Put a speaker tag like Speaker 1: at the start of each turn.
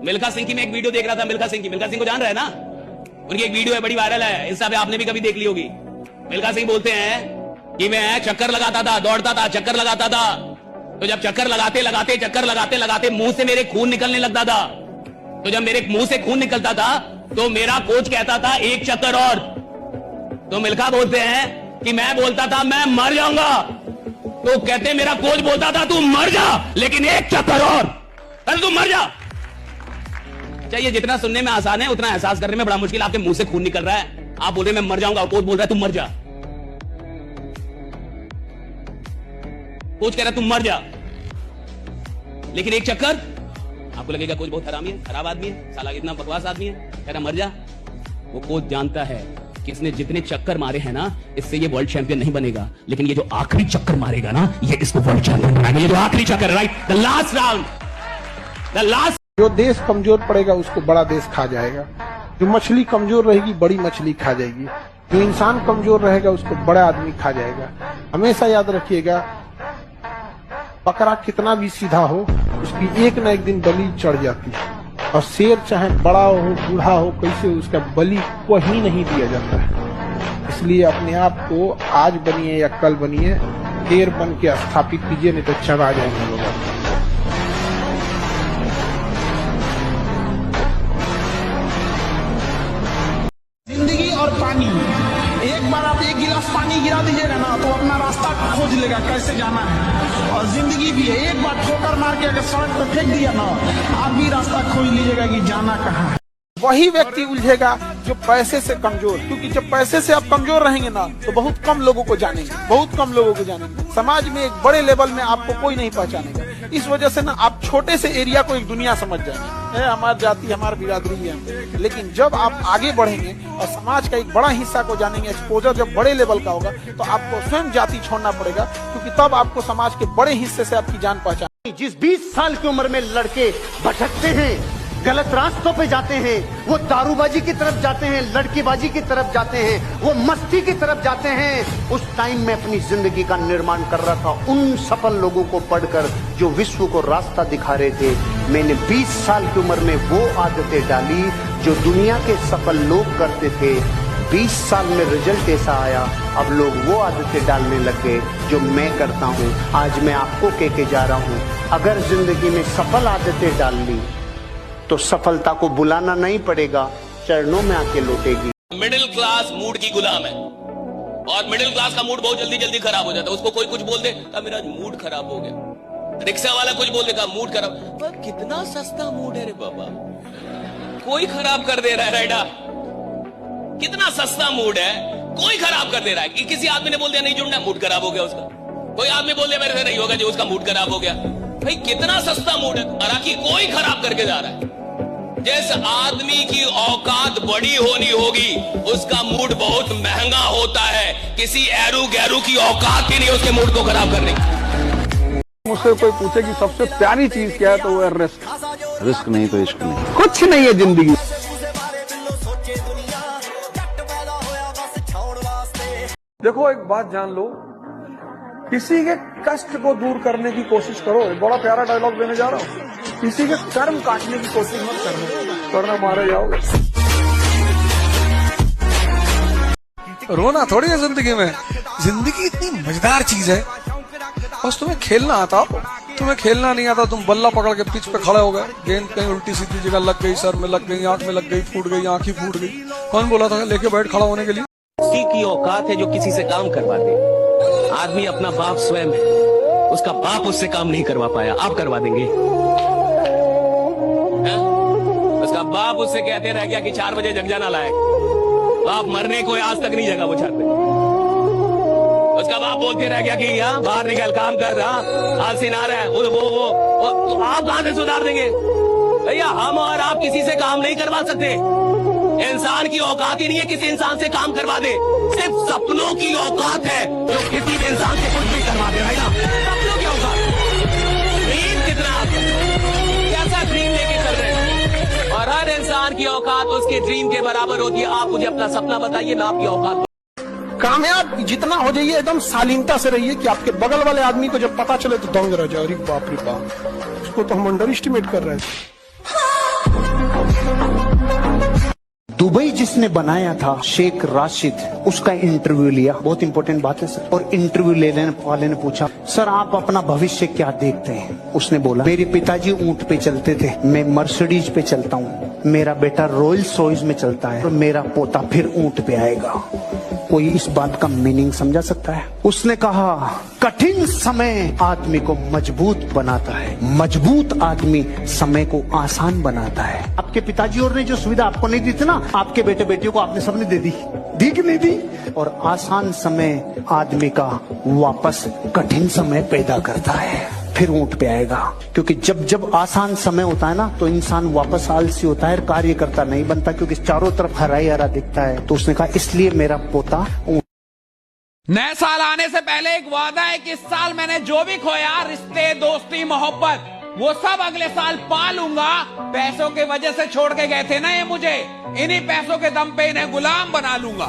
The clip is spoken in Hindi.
Speaker 1: मिल्खा सिंह की मैं एक वीडियो देख रहा था। मिल्खा सिंह को जान रहा है ना? उनकी एक वीडियो है, बड़ी वायरल है, इंस्टा पे आपने भी कभी देख ली होगी। मिल्खा सिंह बोलते हैं कि मैं चक्कर लगाता था, दौड़ता था, चक्कर लगाता था, तो जब चक्कर लगाते मुंह से मेरे खून निकलने लगता था। तो जब मेरे मुंह से खून निकलता था तो मेरा कोच कहता था एक चक्कर और। तो मिल्खा बोलते हैं कि मैं बोलता था मैं मर जाऊंगा, तो कहते मेरा कोच बोलता था तू मर जा लेकिन एक चक्कर और, अरे तू मर जा। चाहिए जितना सुनने में आसान है उतना एहसास करने में बड़ा मुश्किल। आपके मुंह से खून निकल रहा है, आप बोल रहे मैं मर जाऊंगा, कोच बोल रहा है तू मर जा। कोच कह रहा है तू मर जा लेकिन एक चक्कर। आपको लगेगा कोच बहुत हरामी है, खराब आदमी है, साला इतना बकवास आदमी है, कह रहा मर जा। वो कोच जानता है कि इसने जितने चक्कर मारे हैं ना, इससे ये वर्ल्ड चैंपियन नहीं बनेगा, लेकिन ये जो आखिरी चक्कर मारेगा ना, ये इसको वर्ल्ड चैंपियन बनाएगा। ये जो आखिरी चक्कर, right, the last round, the last.
Speaker 2: जो देश कमजोर पड़ेगा उसको बड़ा देश खा जाएगा, जो मछली कमजोर रहेगी बड़ी मछली खा जाएगी, जो इंसान कमजोर रहेगा उसको बड़ा आदमी खा जाएगा। हमेशा याद रखिएगा, बकरा कितना भी सीधा हो उसकी एक न एक दिन बलि चढ़ जाती है, और शेर चाहे बड़ा हो बूढ़ा हो कैसे, उसका बलि कहीं नहीं दिया जाता है। इसलिए अपने आप को आज बनिए या कल बनिए, शेर बन के स्थापित कीजिए, नहीं तो चबा जाएंगे लोग।
Speaker 3: जिंदगी और पानी, एक बार आप एक गिलास पानी गिरा दीजिएगा ना तो अपना रास्ता खोज लेगा कैसे जाना है। और जिंदगी भी है, एक बार ठोकर मार के अगर सड़क पर फेंक दिया ना, आप भी रास्ता खोज लीजिएगा कि जाना कहाँ है।
Speaker 2: वही व्यक्ति उलझेगा जो पैसे से कमजोर, क्योंकि जब पैसे से आप कमजोर रहेंगे ना तो बहुत कम लोगों को जानेंगे, बहुत कम लोगों को जानेंगे। समाज में एक बड़े लेवल में आपको कोई नहीं पहचानेगा। इस वजह से ना आप छोटे से एरिया को एक दुनिया समझ जाएंगे, हमारी जाति हमारी बिरादरी है। लेकिन जब आप आगे बढ़ेंगे और समाज का एक बड़ा हिस्सा को जानेंगे, एक्सपोजर जब बड़े लेवल का होगा तो आपको स्वयं जाति छोड़ना पड़ेगा, क्योंकि तब आपको समाज के बड़े हिस्से से आपकी जान पहचान।
Speaker 4: जिस 20 साल की उम्र में लड़के भटकते हैं, गलत रास्तों पे जाते हैं, वो दारूबाजी की तरफ जाते हैं, लड़कीबाजी की तरफ जाते हैं, वो मस्ती की तरफ जाते हैं, उस टाइम में अपनी जिंदगी का निर्माण कर रहा था। उन सफल लोगों को पढ़कर जो विश्व को रास्ता दिखा रहे थे, मैंने 20 साल की उम्र में वो आदतें डाली जो दुनिया के सफल लोग करते थे। 20 साल में रिजल्ट ऐसा आया, अब लोग वो आदतें डालने लग गए जो मैं करता हूँ। आज मैं आपको कह के जा रहा हूँ, अगर जिंदगी में सफल आदतें डाल ली तो सफलता को बुलाना नहीं पड़ेगा, चरणों में आके लौटेगी।
Speaker 1: मिडिल क्लास मूड की गुलाम है, और मिडिल क्लास का मूड बहुत जल्दी जल्दी खराब हो जाता है। उसको कोई कुछ बोल दे तो मेरा मूड खराब हो गया, रिक्शा वाला कुछ बोल देगा मूड खराब। पर कितना सस्ता मूड है रे बाबा, कोई खराब कर दे रहा है। राइडा, कितना सस्ता मूड है, कोई खराब कर दे रहा है। कि किसी आदमी ने बोल दिया नहीं जुड़ना, मूड खराब हो गया उसका। कोई आदमी बोल दिया मेरे से नहीं होगा जी, उसका मूड खराब हो गया। भाई कितना सस्ता मूड है, हालांकि कोई खराब करके जा रहा है। जिस आदमी की औकात बड़ी होनी होगी उसका मूड बहुत महंगा होता है। किसी एरू गैरू की औकात ही नहीं उसके मूड को खराब करने की।
Speaker 5: मुझसे कोई पूछे कि सबसे प्यारी चीज क्या है तो वो है रिस्क। रिस्क नहीं तो इश्क नहीं, कुछ नहीं है जिंदगी। देखो एक बात जान लो, किसी के कष्ट को दूर करने की कोशिश करो। बड़ा प्यारा डायलॉग देने जा रहा हूँ, किसी के कर्म काटने की कोशिश मत करना मारे जाओगे। रोना थोड़ी है जिंदगी में, जिंदगी इतनी मजेदार चीज है। बस तुम्हें खेलना आता हो, तुम्हें खेलना नहीं आता, तुम बल्ला पकड़ के पिच पे खड़े हो गए, गेंद कहीं उल्टी सीधी जगह लग गई, सर में लग गई, आंख में लग गई, फूट गई, आंख ही फूट गई। कौन बोला था लेके बैठ खड़ा होने के लिए?
Speaker 1: किसी की औकात है जो किसी से काम करवा दे। आदमी अपना बाप स्वयं है, उसका बाप उससे काम नहीं करवा पाया, आप करवा देंगे? उसका बाप उससे कहते रह गया कि 4 बजे जग जाना लायक, बाप मरने को आज तक नहीं जगा वो छत पे। उसका बाप बोलते रह गया कि यहाँ बाहर निकल काम कर रहा, आलसी ना रहा है, वो तो आप कहां से सुधार देंगे? भैया हम और आप किसी से काम नहीं करवा सकते। इंसान की औकात ही नहीं है किसी इंसान से काम करवा दे, सिर्फ सपनों की औकात है जो किसी भी इंसान से कुछ भी करवा दे। भाई ना, सपनों की औकात, ड्रीम कितना कैसा ड्रीम लेके चल रहे हैं, और हर इंसान की औकात उसके ड्रीम के बराबर होती है। आप मुझे अपना सपना बताइए, मैं आपकी औकात।
Speaker 2: कामयाब जितना हो जाइए एकदम शालीनता से रहिए कि आपके बगल वाले आदमी को जब पता चले तो दंग रह जाए, अरे बाप रे बाप, उसको तो हम अंडर एस्टिमेट कर रहे थे।
Speaker 4: दुबई जिसने बनाया था शेख राशिद, उसका इंटरव्यू लिया। बहुत इंपॉर्टेंट बात है सर। और इंटरव्यू लेने वाले ने पूछा, सर आप अपना भविष्य क्या देखते हैं? उसने बोला, मेरे पिताजी ऊंट पे चलते थे, मैं मर्सिडीज पे चलता हूँ, मेरा बेटा रॉयल्स रॉयस में चलता है और मेरा पोता फिर ऊंट पे आएगा। कोई इस बात का मीनिंग समझा सकता है? उसने कहा, कठिन समय आदमी को मजबूत बनाता है, मजबूत आदमी समय को आसान बनाता है। आपके पिताजी और ने जो सुविधा आपको नहीं दी थी ना, आपके बेटे बेटियों को आपने सबने दे दी कि नहीं दी? और आसान समय आदमी का वापस कठिन समय पैदा करता है, फिर ऊंट पे आएगा। क्योंकि जब जब आसान समय होता है ना, तो इंसान वापस आलसी होता है, कार्य करता नहीं बनता, क्योंकि चारों तरफ हरा ही हरा दिखता है। तो उसने कहा, इसलिए मेरा पोता ऊंट।
Speaker 6: नए साल आने से पहले एक वादा है कि इस साल मैंने जो भी खोया, रिश्ते, दोस्ती, मोहब्बत, वो सब अगले साल पा लूंगा। पैसों के वजह से छोड़ के गए थे ना ये मुझे, इन्हीं पैसों के दम पे इन्हें गुलाम बना लूंगा।